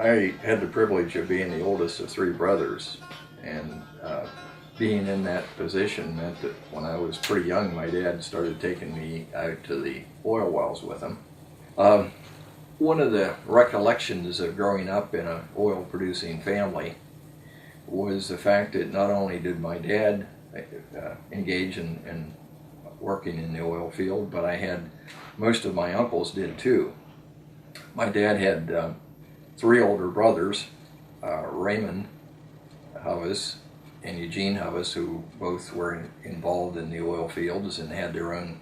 I had the privilege of being the oldest of three brothers, and being in that position meant that when I was pretty young, my dad started taking me out to the oil wells with him. One of the recollections of growing up in an oil-producing family was the fact that not only did my dad engage in working in the oil field, but I had most of my uncles did too. My dad had three older brothers, Raymond Hovis and Eugene Hovis, who both were involved in the oil fields and had their own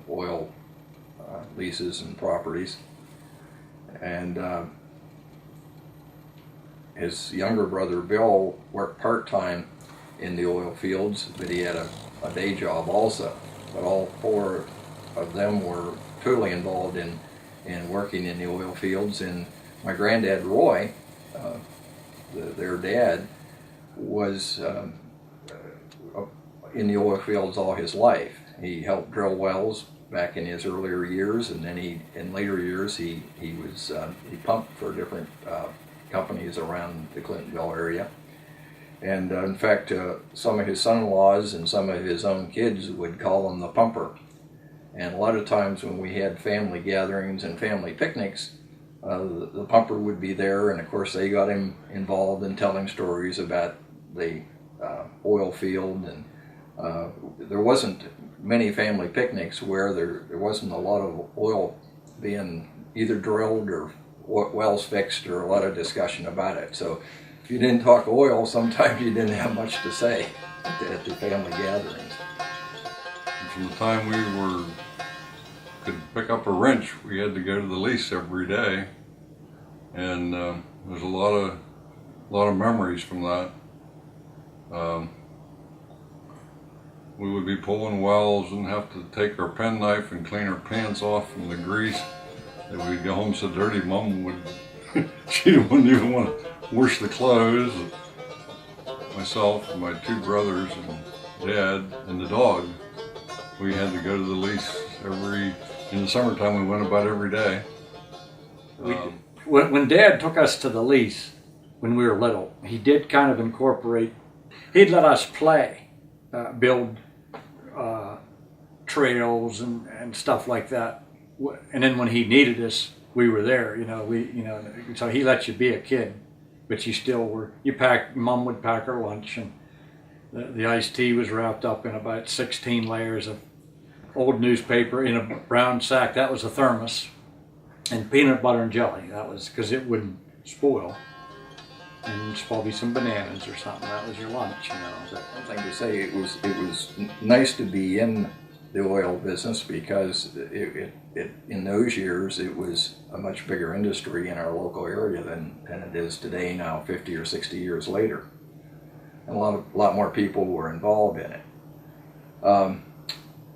oil leases and properties. And his younger brother Bill worked part-time in the oil fields, but he had a day job also. But all four of them were totally involved in working in the oil fields. And my granddad Roy, their dad, was in the oil fields all his life. He helped drill wells back in his earlier years, and then in later years he pumped for different companies around the Clintonville area. And in fact, some of his son-in-laws and some of his own kids would call him the pumper. And a lot of times when we had family gatherings and family picnics, the pumper would be there, and of course they got him involved in telling stories about the oil field. And there wasn't many family picnics where there wasn't a lot of oil being either drilled or wells fixed, or a lot of discussion about it. So if you didn't talk oil, sometimes you didn't have much to say at the family gatherings. From the time we could pick up a wrench, we had to go to the lease every day, and there's a lot of memories from that. We would be pulling wells and have to take our penknife and clean our pants off from the grease. And we'd go home so dirty, Mom she wouldn't even want to wash the clothes. Myself and my two brothers and Dad and the dog, we had to go to the lease in the summertime we went about every day. When Dad took us to the lease when we were little, he did kind of incorporate, he'd let us play, build trails and stuff like that. And then when he needed us, we were there, so he let you be a kid, but you still were, Mom would pack her lunch, and the iced tea was wrapped up in about 16 layers of old newspaper in a brown sack. That was a thermos. And peanut butter and jelly. That was because it wouldn't spoil. And probably some bananas or something. That was your lunch, One thing to say, it was nice to be in the oil business, because it in those years it was a much bigger industry in our local area than it is today now, 50 or 60 years later. And a lot more people were involved in it.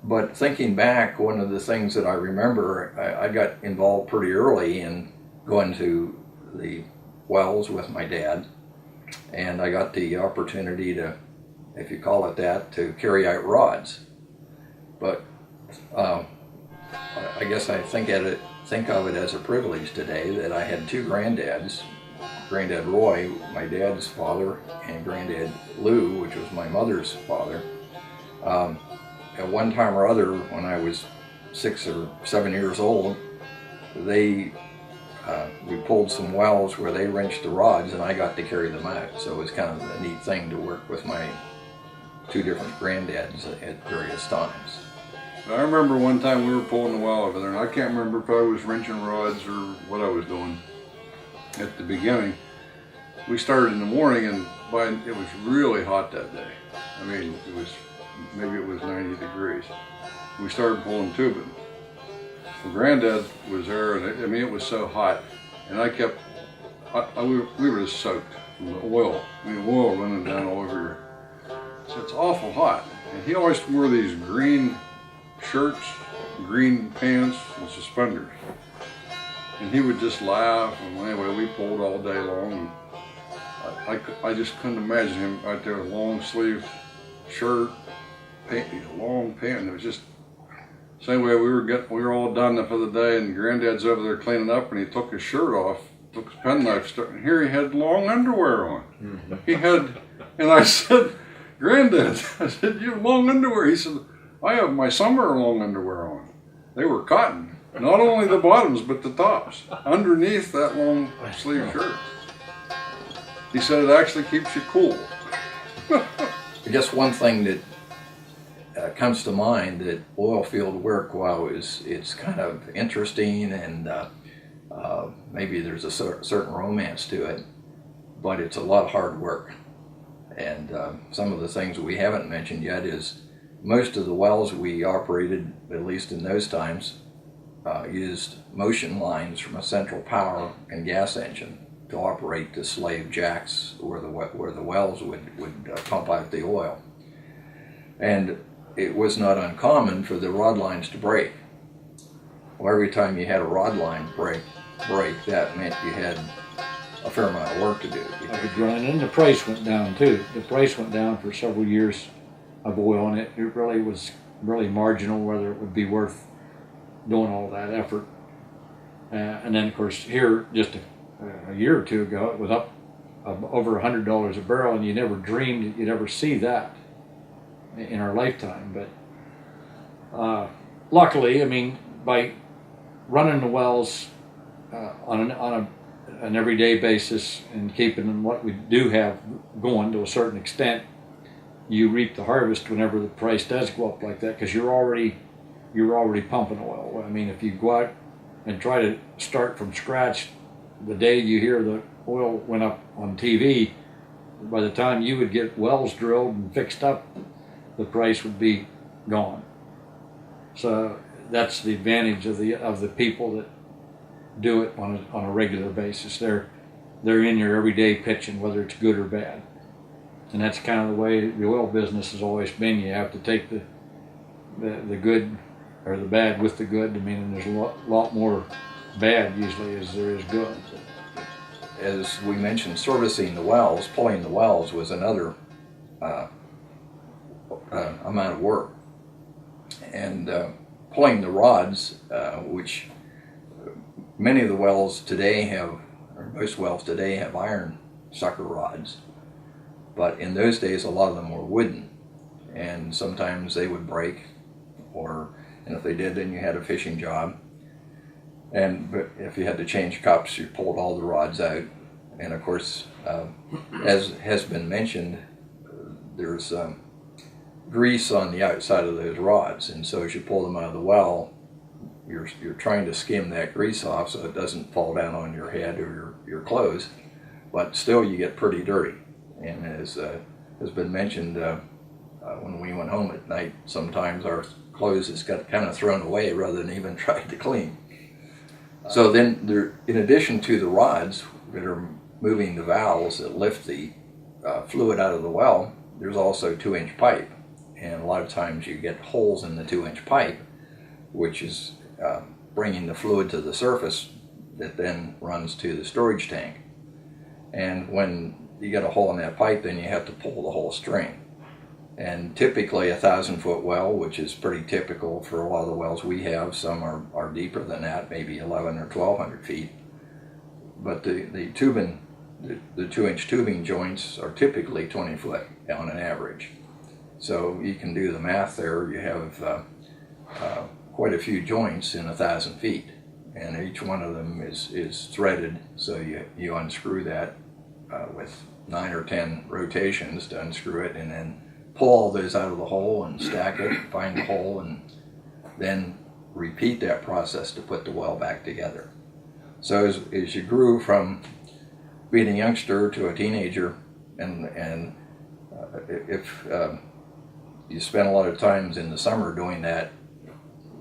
But thinking back, one of the things that I remember, I got involved pretty early in going to the wells with my dad, and I got the opportunity to, if you call it that, to carry out rods. But I guess I think of it as a privilege today that I had two granddads, Granddad Roy, my dad's father, and Granddad Lou, which was my mother's father. At one time or other, when I was 6 or 7 years old, we pulled some wells where they wrenched the rods, and I got to carry them out. So it was kind of a neat thing to work with my two different granddads at various times. I remember one time we were pulling the well over there, and I can't remember if I was wrenching rods or what I was doing at the beginning. We started in the morning, and it was really hot that day. I mean, maybe it was 90 degrees. We started pulling tubing. Well, Granddad was there, and it was so hot, and we were just soaked from the oil. Oil running down all over your. So it's awful hot. And he always wore these green shirts, green pants, and suspenders. And he would just laugh, and anyway, we pulled all day long. And I just couldn't imagine him out there with a long sleeve shirt, long pant. It was just. So anyway, we were all done for the day, and Granddad's over there cleaning up, and he took his shirt off, took his penknife, starting here. He had long underwear on. He had, and I said, "Granddad," I said, "you have long underwear?" He said, "I have my summer long underwear on. They were cotton, not only the bottoms but the tops, underneath that long sleeve shirt." He said it actually keeps you cool. I guess one thing that comes to mind that oil field work, while it's kind of interesting and maybe there's a certain romance to it, but it's a lot of hard work. And some of the things we haven't mentioned yet is most of the wells we operated, at least in those times, used motion lines from a central power and gas engine to operate the slave jacks where the wells would pump out the oil. And it was not uncommon for the rod lines to break. Well, every time you had a rod line break, that meant you had a fair amount of work to do. And the price went down too. The price went down for several years of oil, and it really was really marginal whether it would be worth doing all that effort. And then of course here just a year or two ago it was up over $100 a barrel, and you never dreamed you'd ever see that in our lifetime. But luckily, I mean, by running the wells on an everyday basis and keeping what we do have going to a certain extent, you reap the harvest whenever the price does go up like that, because you're already pumping oil. I mean, if you go out and try to start from scratch the day you hear the oil went up on TV, by the time you would get wells drilled and fixed up, the price would be gone. So that's the advantage of the people that do it on a regular basis. They're in your everyday pitching, whether it's good or bad. And that's kind of the way the oil business has always been. You have to take the good or the bad with the good. I mean, and there's a lot more bad usually as there is good. As we mentioned, servicing the wells, pulling the wells was another amount of work. And pulling the rods, which many of the wells today have, or most wells today have iron sucker rods. But in those days, a lot of them were wooden, and sometimes they would break, and if they did, then you had a fishing job. But if you had to change cups, you pulled all the rods out. And of course, as has been mentioned, there's grease on the outside of those rods, and so as you pull them out of the well, you're trying to skim that grease off so it doesn't fall down on your head or your clothes, but still you get pretty dirty. And as has been mentioned, when we went home at night, sometimes our clothes just got kind of thrown away rather than even tried to clean. So then, in addition to the rods that are moving the valves that lift the fluid out of the well, there's also 2-inch pipe. And a lot of times you get holes in the 2-inch pipe, which is bringing the fluid to the surface that then runs to the storage tank. And when you get a hole in that pipe, then you have to pull the whole string. And typically a 1,000-foot well, which is pretty typical for a lot of the wells we have, some are deeper than that, maybe 1,100 or 1,200 feet. But the 2-inch tubing joints are typically 20 foot on an average. So you can do the math there. You have quite a few joints in 1,000 feet, and each one of them is threaded. So you unscrew that with 9 or 10 rotations to unscrew it, and then pull all those out of the hole and stack it, find the hole, and then repeat that process to put the well back together. So as you grew from being a youngster to a teenager, and if you spent a lot of times in the summer doing that,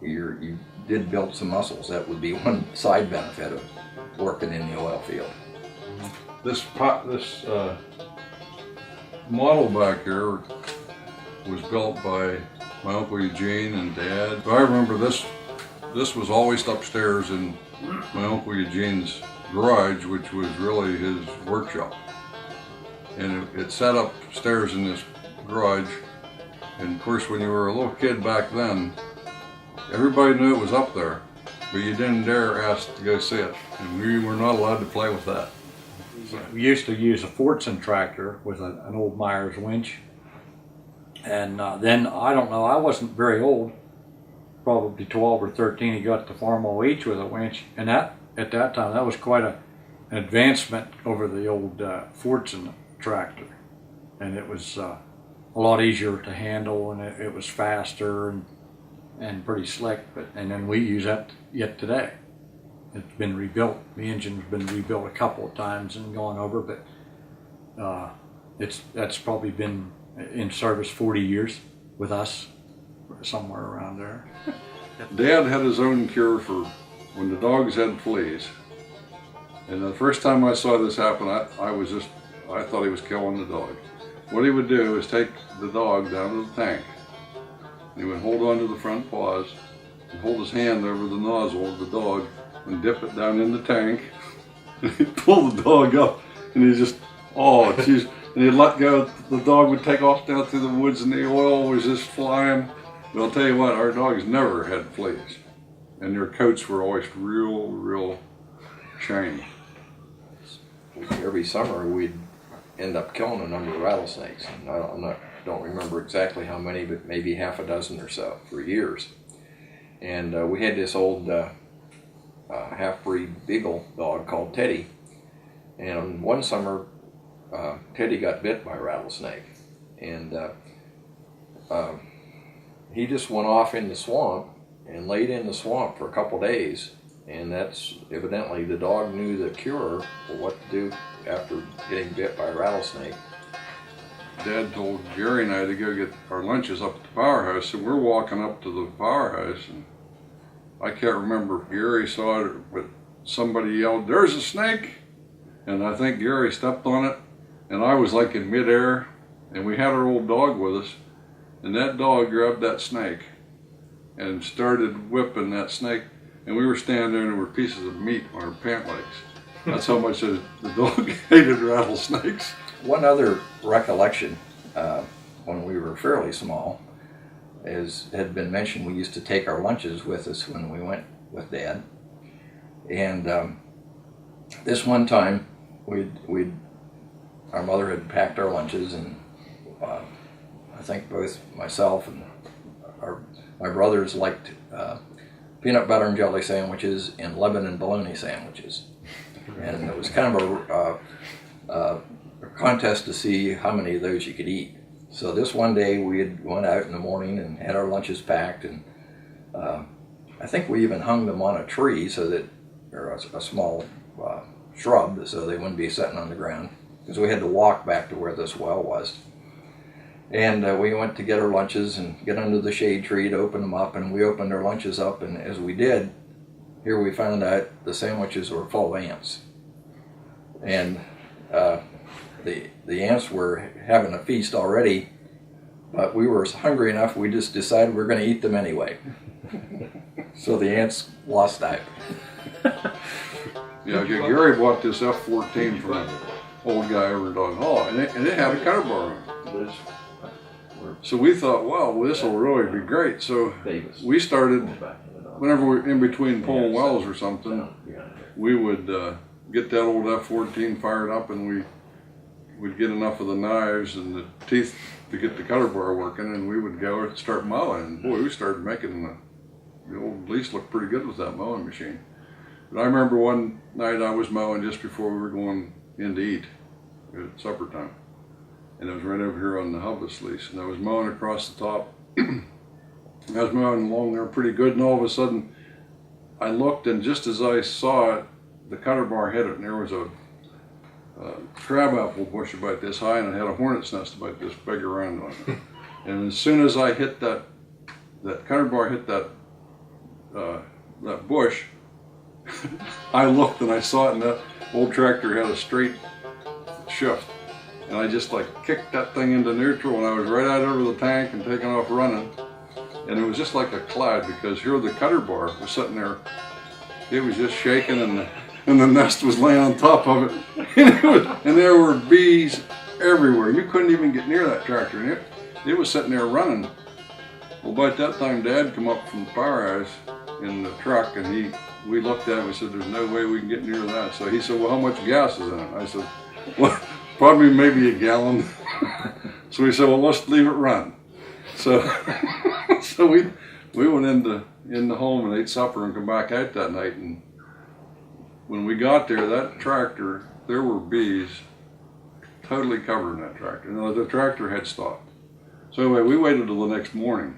you did build some muscles. That would be one side benefit of working in the oil field. This model back here was built by my Uncle Eugene and Dad. I remember this was always upstairs in my Uncle Eugene's garage, which was really his workshop. And it sat upstairs in this garage. And of course, when you were a little kid back then, everybody knew it was up there. but you didn't dare ask to go see it, and we were not allowed to play with that. We used to use a Fortson tractor with an old Myers winch. And then, I don't know, I wasn't very old, probably 12 or 13, he got to Farm OH with a winch. And that, at that time, that was quite an advancement over the old Fortson tractor. And it was a lot easier to handle, and it was faster and pretty slick. And then we use that yet today. It's been rebuilt. The engine's been rebuilt a couple of times and gone over, but that's probably been in service 40 years with us, somewhere around there. Dad had his own cure for when the dogs had fleas. And the first time I saw this happen, I thought he was killing the dog. What he would do is take the dog down to the tank. He would hold on to the front paws and hold his hand over the nozzle of the dog and dip it down in the tank. He'd pull the dog up, and he just, oh, geez. And he'd let go, the dog would take off down through the woods, and the oil was just flying. But I'll tell you what, our dogs never had fleas. And their coats were always real shiny. Every summer we'd end up killing a number of rattlesnakes. And I don't remember exactly how many, but maybe half a dozen or so for years. And we had this old half-breed beagle dog called Teddy. And one summer, Teddy got bit by a rattlesnake, and he just went off in the swamp and laid in the swamp for a couple days, and that's evidently the dog knew the cure for what to do after getting bit by a rattlesnake. Dad told Gary and I to go get our lunches up at the powerhouse, and we're walking up to the powerhouse, and I can't remember if Gary saw it, but somebody yelled, "There's a snake!" And I think Gary stepped on it, and I was like in midair, and we had our old dog with us, and that dog grabbed that snake and started whipping that snake, and we were standing there and there were pieces of meat on our pant legs. That's how much the dog hated rattlesnakes. One other recollection, when we were fairly small, had been mentioned, we used to take our lunches with us when we went with Dad. And this one time, our mother had packed our lunches, and I think both myself and my brothers liked peanut butter and jelly sandwiches and Lebanon bologna sandwiches. And it was kind of a contest to see how many of those you could eat. So this one day we had went out in the morning and had our lunches packed, and I think we even hung them on a tree so that, or a small shrub, so they wouldn't be sitting on the ground, because we had to walk back to where this well was. And we went to get our lunches and get under the shade tree to open them up, and we opened our lunches up, and as we did, here we found out the sandwiches were full of ants. And the ants were having a feast already, but we were hungry enough, we just decided we're going to eat them anyway. So the ants lost out. Yeah, Gary bought this F-14 from an old guy over in Dog Hall, and it had a cutter bar on it. So we thought, wow, well, this will really be great. So we started, whenever we're in between pulling wells or something, we would get that old F-14 fired up, and we'd get enough of the knives and the teeth to get the cutter bar working, and we would go and start mowing. And boy, we started making the old lease look pretty good with that mowing machine. But I remember one night I was mowing just before we were going in to eat at supper time. And it was right over here on the Hovis lease. And I was mowing across the top. I was mowing along there pretty good, and all of a sudden I looked, and just as I saw it, the cutter bar hit it, and there was a crabapple bush about this high, and it had a hornet's nest about this big around on it. And as soon as I hit that cutter bar hit that bush, I looked and I saw it, and that old tractor had a straight shift. And I just like kicked that thing into neutral, and I was right out over the tank and taking off running. And it was just like a cloud, because here the cutter bar was sitting there. It was just shaking, and the nest was laying on top of it. And there were bees everywhere. You couldn't even get near that tractor, and it was sitting there running. Well, by that time Dad come up from the powerhouse, in the truck, and we looked at it and we said, there's no way we can get near that. So he said, well, how much gas is in it? I said, well, probably maybe a gallon. So we said, well, let's leave it run. So so we went in the home and ate supper and come back out that night, and when we got there, that tractor, there were bees totally covered in that tractor. No, the tractor had stopped. So anyway, we waited till the next morning,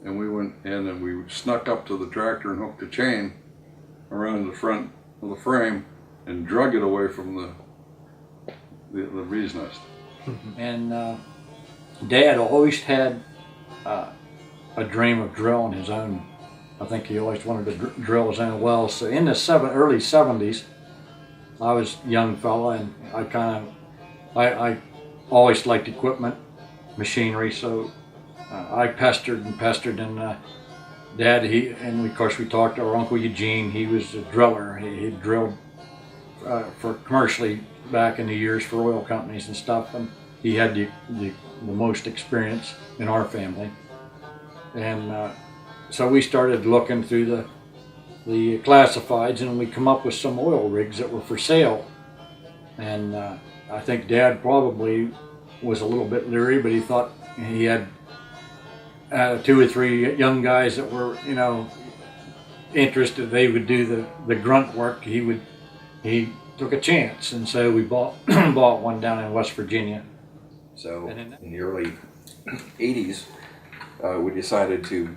and we went in and we snuck up to the tractor and hooked a chain around the front of the frame and drug it away from the bee's nest. And Dad always had a dream of drilling his own. I think he always wanted to drill his own wells. So in the early 70s, I was a young fella, and I always liked equipment, machinery. So I pestered, and Dad, of course we talked to our Uncle Eugene. He was a driller. He drilled for commercially back in the years for oil companies and stuff, and he had the most experience in our family. And so we started looking through the classifieds, and we come up with some oil rigs that were for sale. And I think Dad probably was a little bit leery, but he thought he had 2 or 3 young guys that were, interested. They would do the grunt work. He took a chance, and so we bought one down in West Virginia. So in the early 80s, we decided to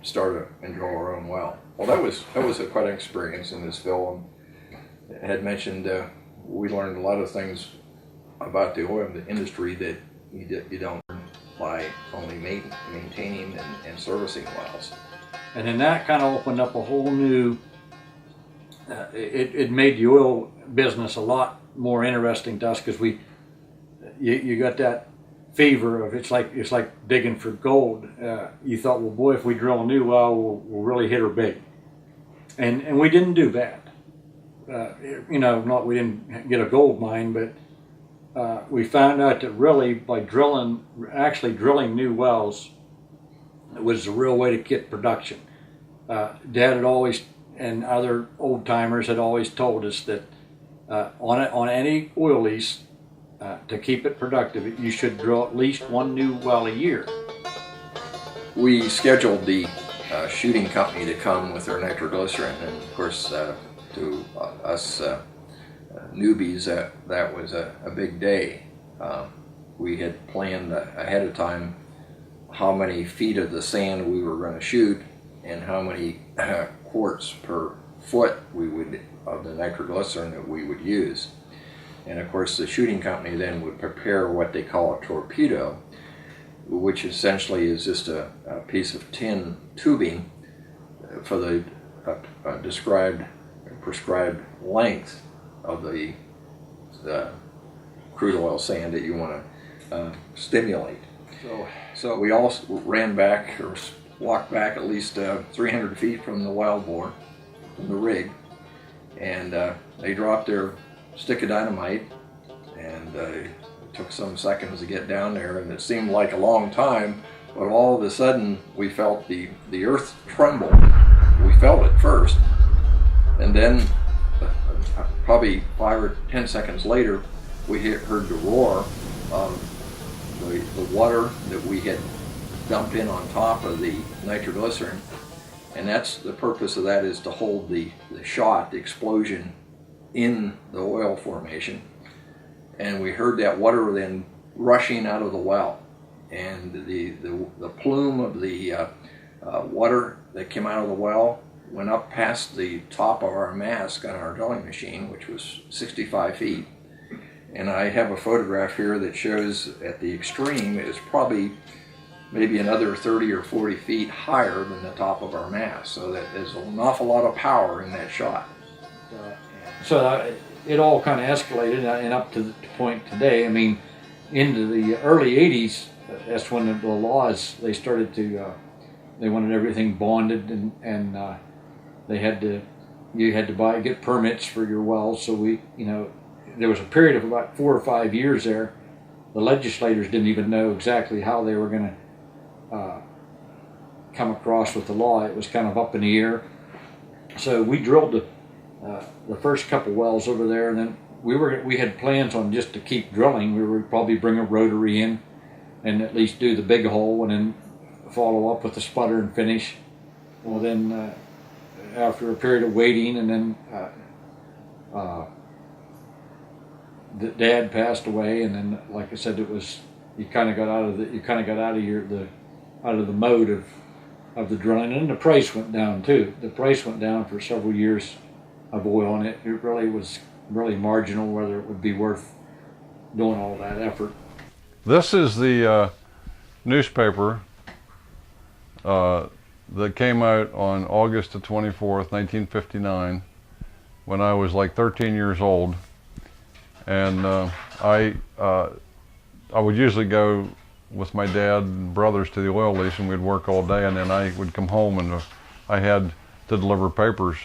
start and drill our own well. Well, that was quite an experience, and as Phil had mentioned, we learned a lot of things about the oil industry that you don't learn by only maintaining and servicing wells. And then that kind of opened up a whole new, it made the oil business a lot more interesting to us, because you got that fever of it's like digging for gold. You thought, well, boy, if we drill a new well, we'll really hit her big. And we didn't do bad. We didn't get a gold mine, but we found out that really by drilling new wells was the real way to get production. Dad had always, and other old timers had always told us that on any oil lease, to keep it productive, you should drill at least one new well a year. We scheduled the shooting company to come with their nitroglycerin, and of course, to us newbies, that was a big day. We had planned ahead of time how many feet of the sand we were going to shoot and how many quarts per foot of the nitroglycerin that we would use. And of course, the shooting company then would prepare what they call a torpedo, which essentially is just a piece of tin tubing for the prescribed length of the crude oil sand that you want to stimulate. So we all ran back or walked back at least 300 feet from the well bore, from the rig, and they dropped their stick of dynamite, and it took some seconds to get down there, and it seemed like a long time, but all of a sudden we felt the earth tremble. We felt it first, and then probably 5 or 10 seconds later we heard the roar of the water that we had dumped in on top of the nitroglycerin, and that's the purpose of that, is to hold the shot, the explosion, in the oil formation. And we heard that water then rushing out of the well, and the plume of the water that came out of the well went up past the top of our mask on our drilling machine, which was 65 feet. And I have a photograph here that shows at the extreme is probably maybe another 30 or 40 feet higher than the top of our mast. So that there's an awful lot of power in that shot. So it all kind of escalated, and up to the point today. I mean, into the early 80s, that's when the laws, they started to, they wanted everything bonded, and you had to get permits for your wells. So there was a period of about 4 or 5 years there. The legislators didn't even know exactly how they were going to come across with the law. It was kind of up in the air. So we drilled the first couple wells over there, and then we had plans on just to keep drilling. We would probably bring a rotary in and at least do the big hole, and then follow up with the sputter and finish. Well, then after a period of waiting, and then the Dad passed away, and then, like I said, it was you kind of got out of the mode of the drilling, and the price went down too. The price went down for several years of oil, and it really was marginal whether it would be worth doing all that effort. This is the newspaper that came out on August the 24th, 1959, when I was like 13 years old. And I would usually go with my dad and brothers to the oil lease, and we'd work all day, and then I would come home, and I had to deliver papers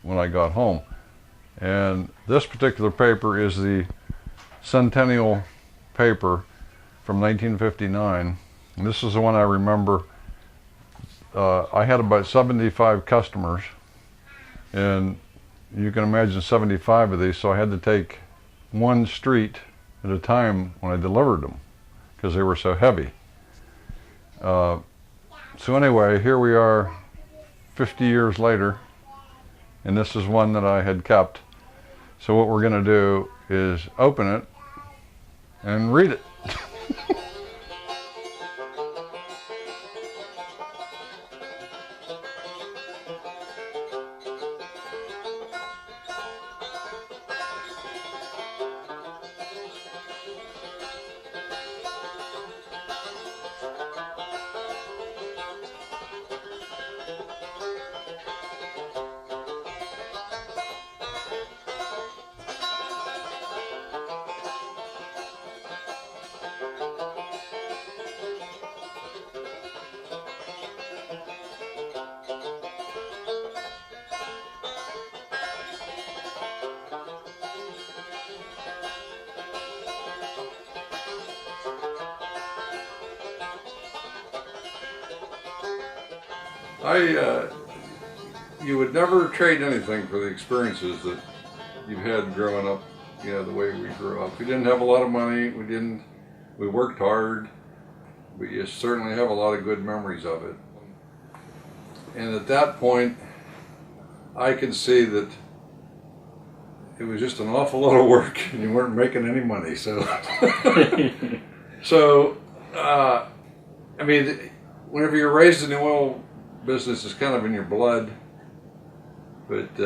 when I got home. And this particular paper is the Centennial paper from 1959. And this is the one I remember. I had about 75 customers, and you can imagine 75 of these, so I had to take one street at a time when I delivered them because they were so heavy. So anyway, here we are 50 years later, and this is one that I had kept. So what we're going to do is open it and read it. You would never trade anything for the experiences that you've had growing up, you know, the way we grew up. We didn't have a lot of money, we worked hard, but you certainly have a lot of good memories of it. And at that point, I could see that it was just an awful lot of work and you weren't making any money, so. I mean, whenever you're raised in the oil business, it's kind of in your blood. But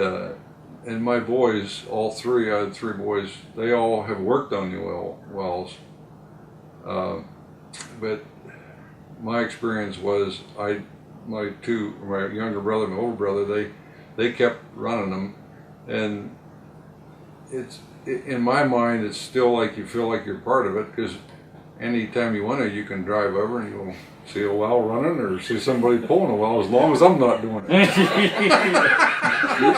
and my boys, all three, I had three boys, they all have worked on the oil wells. But my experience was, my younger brother, my older brother, they kept running them, and in my mind, it's still like you feel like you're part of it, because anytime you want to, you can drive over and you'll see a well running or see somebody pulling a well, as long as I'm not doing it.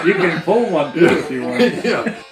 You can pull one too if you want. Yeah.